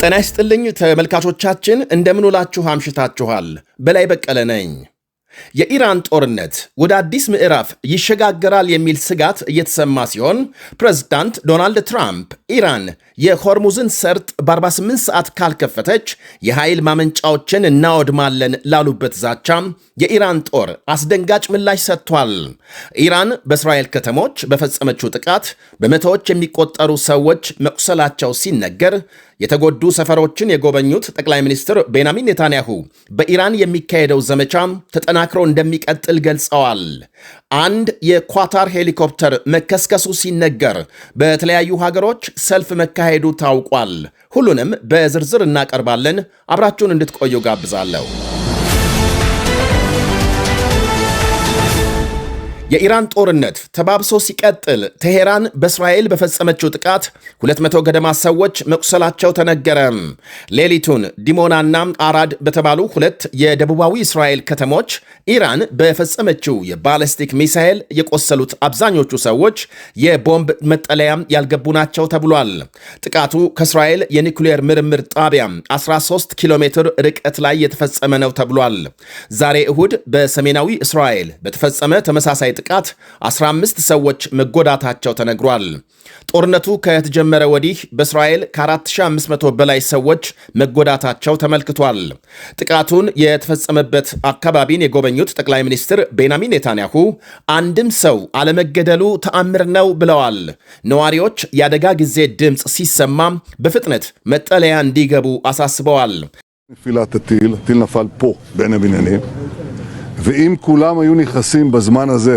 ጤና ይስጥልኝ ተመልካቾቻችን እንደምን ውላችሁ አምሽታችኋል። በላይ በቀለ ነኝ። የኢራን ጦርነት ወደ አዲስ ምዕራፍ ይሸጋገራል የሚል ስጋት እየተሰማ ሲሆን ፕሬዝዳንት ዶናልድ ትራምፕ ኢራን የሆርሙዝን ሰርጥ በ48 ሰዓት ካልከፈተች የኃይል ማመንጫዎችን እናወድማለን ላሉበት ዛቻ የኢራን ጦር አስደንጋጭ ምላሽ ሰጥቷል። ኢራን በእስራኤል ከተሞች በፈጸመችው ጥቃት በመቶዎች የሚቆጠሩ ሰዎች መቁሰላቸው ሲነገር የተጎዱ ሰፈሮችን የጎበኙት ጠቅላይ ሚኒስትር ቤንያሚን ኔታንያሁ በኢራን የሚካሄደው ዘመቻ ተጠናክሮ እንደሚቀጥል ገልጸዋል። አንድ የኳታር ሄሊኮፕተር መከስከሱ ሲነገር በተለያዩ ሀገሮች ሰልፍ መካሄዱ ታውቋል። ሁሉንም በዝርዝር እናቀርባለን። አብራችሁን እንድትቆዩ ጋብዛለሁ። የኢራን ጦርነት ተባብሶ ሲቀጥል ቴሄራን በእስራኤል በፈጸመችው ጥቃት 200 ገደማ ሰዎች መቁሰላቸው ተነገረ። ሌሊቱን ዲሞናና አራድ በተባሉ ሁለት የደቡባዊ እስራኤል ከተሞች ኢራን በፈጸመችው የባለስቲክ ሚሳኤል የቆሰሉት አብዛኞቹ ሰዎች የቦምብ መጠለያ ያልገቡ ናቸው ተብሏል። ጥቃቱ ከእስራኤል የኒኩሌር ምርምር ጣቢያ 13 ኪሎ ሜትር ርቀት ላይ የተፈጸመ ነው ተብሏል። ዛሬ እሁድ በሰሜናዊ እስራኤል በተፈጸመ ተመሳሳይ ጥቃት 15 ሰዎች መጎዳታቸው ተነግሯል። ጦርነቱ ከተጀመረ ወዲህ በእስራኤል ከ4500 በላይ ሰዎች መጎዳታቸው ተመልክቷል። ጥቃቱን የተፈጸመበት አካባቢን የጎበኙት ጠቅላይ ሚኒስትር ቤንያሚን ኔታንያሁ አንድም ሰው አለመገደሉ ተአምር ነው ብለዋል። ነዋሪዎች የአደጋ ጊዜ ድምፅ ሲሰማ በፍጥነት መጠለያ እንዲገቡ አሳስበዋል። נפילת הטיל נפל פה בין הבניינים ואם כולם היו נכנסים בזמן הזה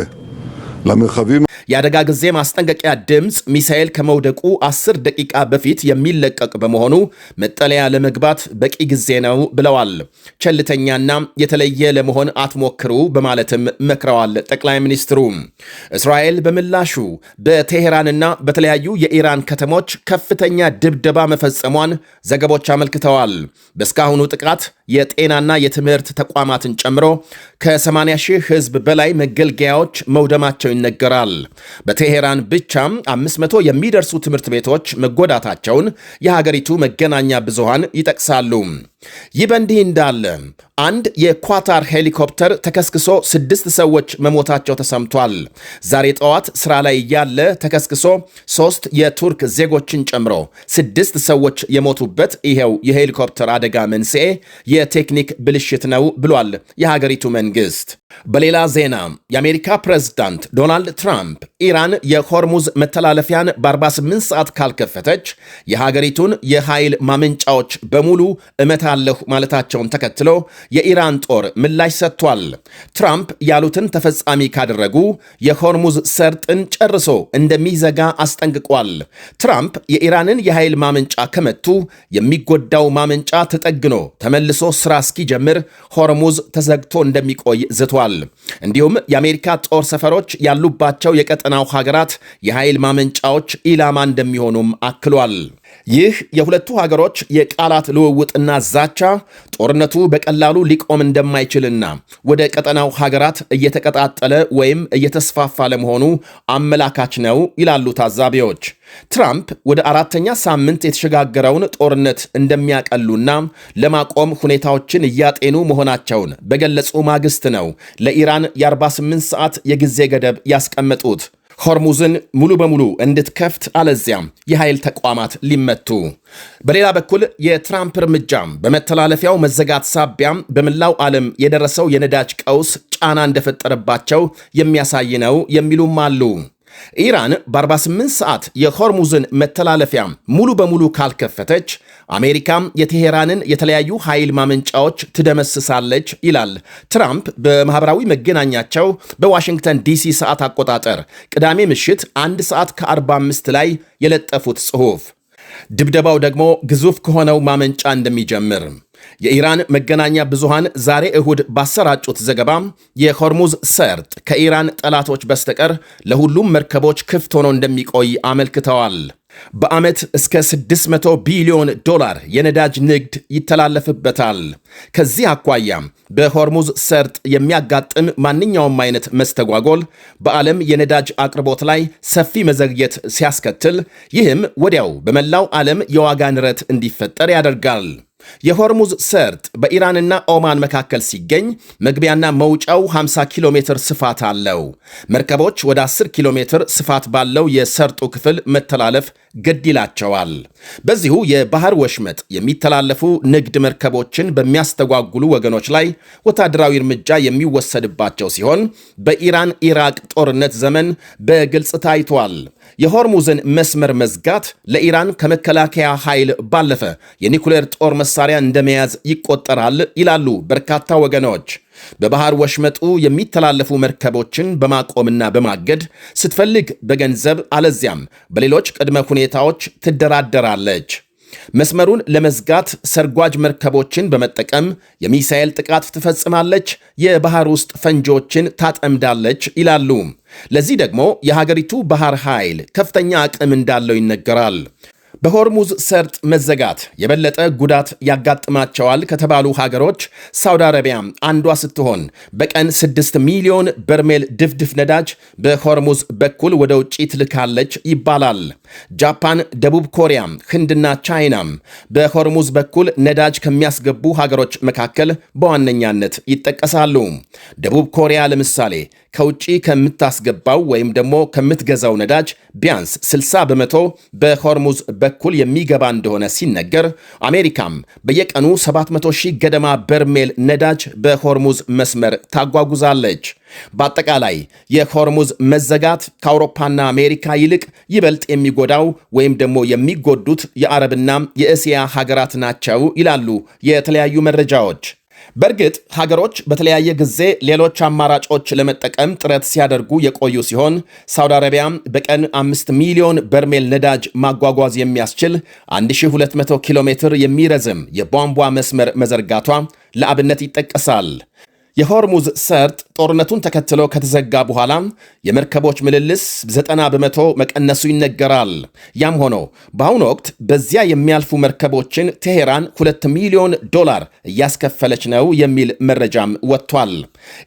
למרחבים የአደጋ ጊዜ ማስጠንቀቂያ ድምፅ ሚሳኤል ከመውደቁ 10 ደቂቃ በፊት የሚለቀቅ በመሆኑ መጠለያ ለመግባት በቂ ጊዜ ነው ብለዋል። ቸልተኛና የተለየ ለመሆን አትሞክሩ በማለትም መክረዋል ጠቅላይ ሚኒስትሩ። እስራኤል በምላሹ በቴሄራንና በተለያዩ የኢራን ከተሞች ከፍተኛ ድብደባ መፈጸሟን ዘገቦች አመልክተዋል። በእስካሁኑ ጥቃት የጤናና የትምህርት ተቋማትን ጨምሮ ከ80 ሺህ ሕዝብ በላይ መገልገያዎች መውደማቸው ይነገራል። በቴሄራን ብቻም 500 የሚደርሱ ትምህርት ቤቶች መጎዳታቸውን የሀገሪቱ መገናኛ ብዙሃን ይጠቅሳሉ። ይህ በእንዲህ እንዳለ አንድ የኳታር ሄሊኮፕተር ተከስክሶ 6 ሰዎች መሞታቸው ተሰምቷል። ዛሬ ጠዋት ስራ ላይ ያለ ተከስክሶ 3 የቱርክ ዜጎችን ጨምሮ 6 ሰዎች የሞቱበት ይሄው የሄሊኮፕተር አደጋ መንስኤ የቴክኒክ ብልሽት ነው ብሏል የሀገሪቱ መንግስት። በሌላ ዜና የአሜሪካ ፕሬዝዳንት ዶናልድ ትራምፕ ኢራን የሆርሙዝ መተላለፊያን በ48 ሰዓት ካልከፈተች የሀገሪቱን የኃይል ማመንጫዎች በሙሉ እመታለሁ ማለታቸውን ተከትሎ የኢራን ጦር ምላሽ ሰጥቷል። ትራምፕ ያሉትን ተፈጻሚ ካደረጉ የሆርሙዝ ሰርጥን ጨርሶ እንደሚዘጋ አስጠንቅቋል። ትራምፕ የኢራንን የኃይል ማመንጫ ከመቱ የሚጎዳው ማመንጫ ተጠግኖ ተመልሶ ስራ እስኪጀምር ሆርሙዝ ተዘግቶ እንደሚቆይ ዝቷል። እንዲሁም የአሜሪካ ጦር ሰፈሮች ያሉባቸው የቀጠናው ሀገራት የኃይል ማመንጫዎች ኢላማ እንደሚሆኑም አክሏል። ይህ የሁለቱ ሀገሮች የቃላት ልውውጥና ዛቻ ጦርነቱ በቀላሉ ሊቆም እንደማይችልና ወደ ቀጠናው ሀገራት እየተቀጣጠለ ወይም እየተስፋፋ ለመሆኑ አመላካች ነው ይላሉ ታዛቢዎች። ትራምፕ ወደ 4ኛ ሳምንት የተሸጋገረውን ጦርነት እንደሚያቀሉና ለማቆም ሁኔታዎችን እያጤኑ መሆናቸውን በገለጹ ማግስት ነው ለኢራን የ48 ሰዓት የጊዜ ገደብ ያስቀመጡት። ሆርሙዝን ሙሉ በሙሉ እንድትከፍት አለዚያም የኃይል ተቋማት ሊመቱ። በሌላ በኩል የትራምፕ እርምጃም በመተላለፊያው መዘጋት ሳቢያም በመላው ዓለም የደረሰው የነዳጅ ቀውስ ጫና እንደፈጠረባቸው የሚያሳይ ነው የሚሉም አሉ። ኢራን በ48 ሰዓት የሆርሙዝን መተላለፊያ ሙሉ በሙሉ ካልከፈተች አሜሪካም የቴሄራንን የተለያዩ ኃይል ማመንጫዎች ትደመስሳለች ይላል ትራምፕ በማህበራዊ መገናኛቸው በዋሽንግተን ዲሲ ሰዓት አቆጣጠር ቅዳሜ ምሽት 1 ሰዓት ከ45 ላይ የለጠፉት ጽሑፍ። ድብደባው ደግሞ ግዙፍ ከሆነው ማመንጫ እንደሚጀምር የኢራን መገናኛ ብዙሃን ዛሬ እሁድ ባሰራጩት ዘገባ የሆርሙዝ ሰርጥ ከኢራን ጠላቶች በስተቀር ለሁሉም መርከቦች ክፍት ሆኖ እንደሚቆይ አመልክተዋል። በዓመት እስከ 600 ቢሊዮን ዶላር የነዳጅ ንግድ ይተላለፍበታል። ከዚህ አኳያ በሆርሙዝ ሰርጥ የሚያጋጥም ማንኛውም አይነት መስተጓጎል በዓለም የነዳጅ አቅርቦት ላይ ሰፊ መዘግየት ሲያስከትል፣ ይህም ወዲያው በመላው ዓለም የዋጋ ንረት እንዲፈጠር ያደርጋል። የሆርሙዝ ሰርጥ በኢራንና ኦማን መካከል ሲገኝ መግቢያና መውጫው 50 ኪሎ ሜትር ስፋት አለው። መርከቦች ወደ 10 ኪሎ ሜትር ስፋት ባለው የሰርጡ ክፍል መተላለፍ ግድ ይላቸዋል። በዚሁ የባህር ወሽመጥ የሚተላለፉ ንግድ መርከቦችን በሚያስተጓጉሉ ወገኖች ላይ ወታደራዊ እርምጃ የሚወሰድባቸው ሲሆን በኢራን ኢራቅ ጦርነት ዘመን በግልጽ ታይቷል። የሆርሙዝን መስመር መዝጋት ለኢራን ከመከላከያ ኃይል ባለፈ የኒኩሌር ጦር መሳሪያ እንደመያዝ ይቆጠራል ይላሉ በርካታ ወገኖች። በባህር ወሽመጡ የሚተላለፉ መርከቦችን በማቆምና በማገድ ስትፈልግ በገንዘብ አለዚያም በሌሎች ቅድመ ሁኔታዎች ትደራደራለች። መስመሩን ለመዝጋት ሰርጓጅ መርከቦችን በመጠቀም የሚሳኤል ጥቃት ትፈጽማለች፣ የባህር ውስጥ ፈንጂዎችን ታጠምዳለች ይላሉ። ለዚህ ደግሞ የሀገሪቱ ባህር ኃይል ከፍተኛ አቅም እንዳለው ይነገራል። በሆርሙዝ ሰርጥ መዘጋት የበለጠ ጉዳት ያጋጥማቸዋል ከተባሉ ሀገሮች ሳውዲ አረቢያ አንዷ ስትሆን በቀን 6 ሚሊዮን በርሜል ድፍድፍ ነዳጅ በሆርሙዝ በኩል ወደ ውጭ ትልካለች ይባላል። ጃፓን፣ ደቡብ ኮሪያ፣ ህንድና ቻይናም በሆርሙዝ በኩል ነዳጅ ከሚያስገቡ ሀገሮች መካከል በዋነኛነት ይጠቀሳሉ። ደቡብ ኮሪያ ለምሳሌ ከውጭ ከምታስገባው ወይም ደግሞ ከምትገዛው ነዳጅ ቢያንስ 60 በመቶ በሆርሙዝ በኩል የሚገባ እንደሆነ ሲነገር፣ አሜሪካም በየቀኑ 700 ሺህ ገደማ በርሜል ነዳጅ በሆርሙዝ መስመር ታጓጉዛለች። በአጠቃላይ የሆርሙዝ መዘጋት ከአውሮፓና አሜሪካ ይልቅ ይበልጥ የሚጎዳው ወይም ደግሞ የሚጎዱት የአረብና የእስያ ሀገራት ናቸው ይላሉ የተለያዩ መረጃዎች። በእርግጥ ሀገሮች በተለያየ ጊዜ ሌሎች አማራጮች ለመጠቀም ጥረት ሲያደርጉ የቆዩ ሲሆን ሳውዲ አረቢያ በቀን 5 ሚሊዮን በርሜል ነዳጅ ማጓጓዝ የሚያስችል 1200 ኪሎ ሜትር የሚረዝም የቧንቧ መስመር መዘርጋቷ ለአብነት ይጠቀሳል። የሆርሙዝ ሰርጥ ጦርነቱን ተከትሎ ከተዘጋ በኋላ የመርከቦች ምልልስ 90 በመቶ መቀነሱ ይነገራል። ያም ሆኖ በአሁኑ ወቅት በዚያ የሚያልፉ መርከቦችን ቴሄራን 2 ሚሊዮን ዶላር እያስከፈለች ነው የሚል መረጃም ወጥቷል።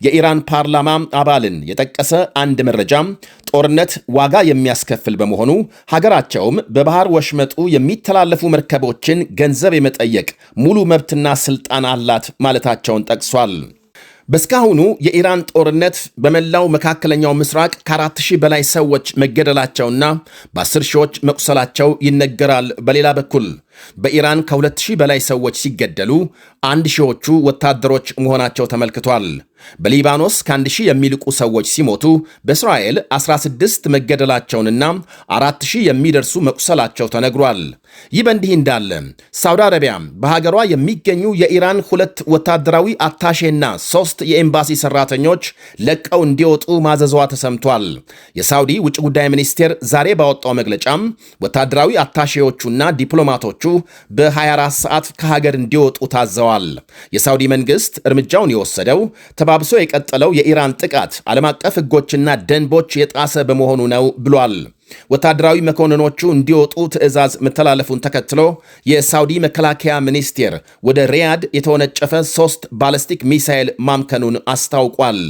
የኢራን ፓርላማ አባልን የጠቀሰ አንድ መረጃም ጦርነት ዋጋ የሚያስከፍል በመሆኑ ሀገራቸውም በባህር ወሽመጡ የሚተላለፉ መርከቦችን ገንዘብ የመጠየቅ ሙሉ መብትና ስልጣን አላት ማለታቸውን ጠቅሷል። በስካሁኑ የኢራን ጦርነት በመላው መካከለኛው ምስራቅ ከ4000 በላይ ሰዎች መገደላቸውና በ10 ሺዎች መቁሰላቸው ይነገራል። በሌላ በኩል በኢራን ከ2000 በላይ ሰዎች ሲገደሉ 1000ዎቹ ወታደሮች መሆናቸው ተመልክቷል። በሊባኖስ ከ1000 የሚልቁ ሰዎች ሲሞቱ በእስራኤል 16 መገደላቸውንና 4000 የሚደርሱ መቁሰላቸው ተነግሯል። ይህ በእንዲህ እንዳለ ሳውዲ አረቢያ በሀገሯ የሚገኙ የኢራን 2 ወታደራዊ አታሼና 3 የኤምባሲ ሰራተኞች ለቀው እንዲወጡ ማዘዟ ተሰምቷል። የሳውዲ ውጭ ጉዳይ ሚኒስቴር ዛሬ ባወጣው መግለጫም ወታደራዊ አታሼዎቹና ዲፕሎማቶቹ በ24 ሰዓት ከሀገር እንዲወጡ ታዘዋል። የሳውዲ መንግስት እርምጃውን የወሰደው ተባብሶ የቀጠለው የኢራን ጥቃት ዓለም አቀፍ ሕጎችና ደንቦች የጣሰ በመሆኑ ነው ብሏል። ወታደራዊ መኮንኖቹ እንዲወጡ ትዕዛዝ መተላለፉን ተከትሎ የሳውዲ መከላከያ ሚኒስቴር ወደ ሪያድ የተወነጨፈ 3 ባለስቲክ ሚሳኤል ማምከኑን አስታውቋል።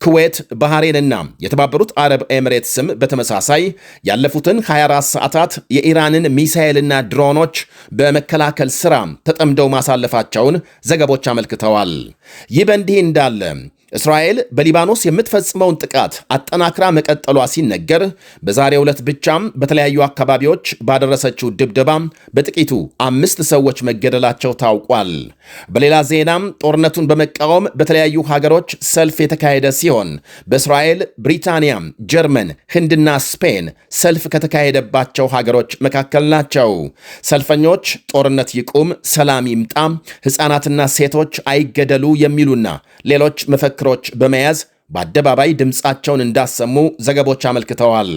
ኩዌት፣ ባህሬንና የተባበሩት አረብ ኤሚሬትስም በተመሳሳይ ያለፉትን 24 ሰዓታት የኢራንን ሚሳኤልና ድሮኖች በመከላከል ሥራ ተጠምደው ማሳለፋቸውን ዘገቦች አመልክተዋል። ይህ በእንዲህ እንዳለ እስራኤል በሊባኖስ የምትፈጽመውን ጥቃት አጠናክራ መቀጠሏ ሲነገር በዛሬው ዕለት ብቻም በተለያዩ አካባቢዎች ባደረሰችው ድብደባ በጥቂቱ 5 ሰዎች መገደላቸው ታውቋል። በሌላ ዜናም ጦርነቱን በመቃወም በተለያዩ ሀገሮች ሰልፍ የተካሄደ ሲሆን በእስራኤል፣ ብሪታንያ፣ ጀርመን፣ ህንድና ስፔን ሰልፍ ከተካሄደባቸው ሀገሮች መካከል ናቸው። ሰልፈኞች ጦርነት ይቁም፣ ሰላም ይምጣ፣ ሕፃናትና ሴቶች አይገደሉ የሚሉና ሌሎች መፈክሮች በመያዝ በአደባባይ ድምፃቸውን እንዳሰሙ ዘገቦች አመልክተዋል።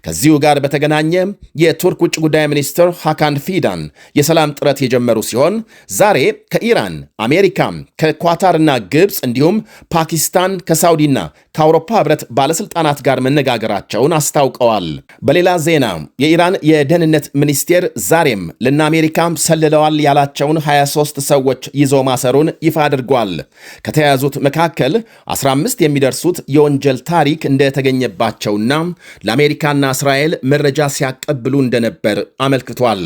ከዚሁ ጋር በተገናኘ የቱርክ ውጭ ጉዳይ ሚኒስትር ሃካን ፊዳን የሰላም ጥረት የጀመሩ ሲሆን ዛሬ ከኢራን፣ አሜሪካ፣ ከኳታርና ግብፅ እንዲሁም ፓኪስታን ከሳውዲና ከአውሮፓ ህብረት ባለስልጣናት ጋር መነጋገራቸውን አስታውቀዋል። በሌላ ዜና የኢራን የደህንነት ሚኒስቴር ዛሬም ለእነ አሜሪካም ሰልለዋል ያላቸውን 23 ሰዎች ይዞ ማሰሩን ይፋ አድርጓል። ከተያዙት መካከል 15 የሚደርሱት የወንጀል ታሪክ እንደተገኘባቸውና ለአሜሪካና እስራኤል መረጃ ሲያቀብሉ እንደነበር አመልክቷል።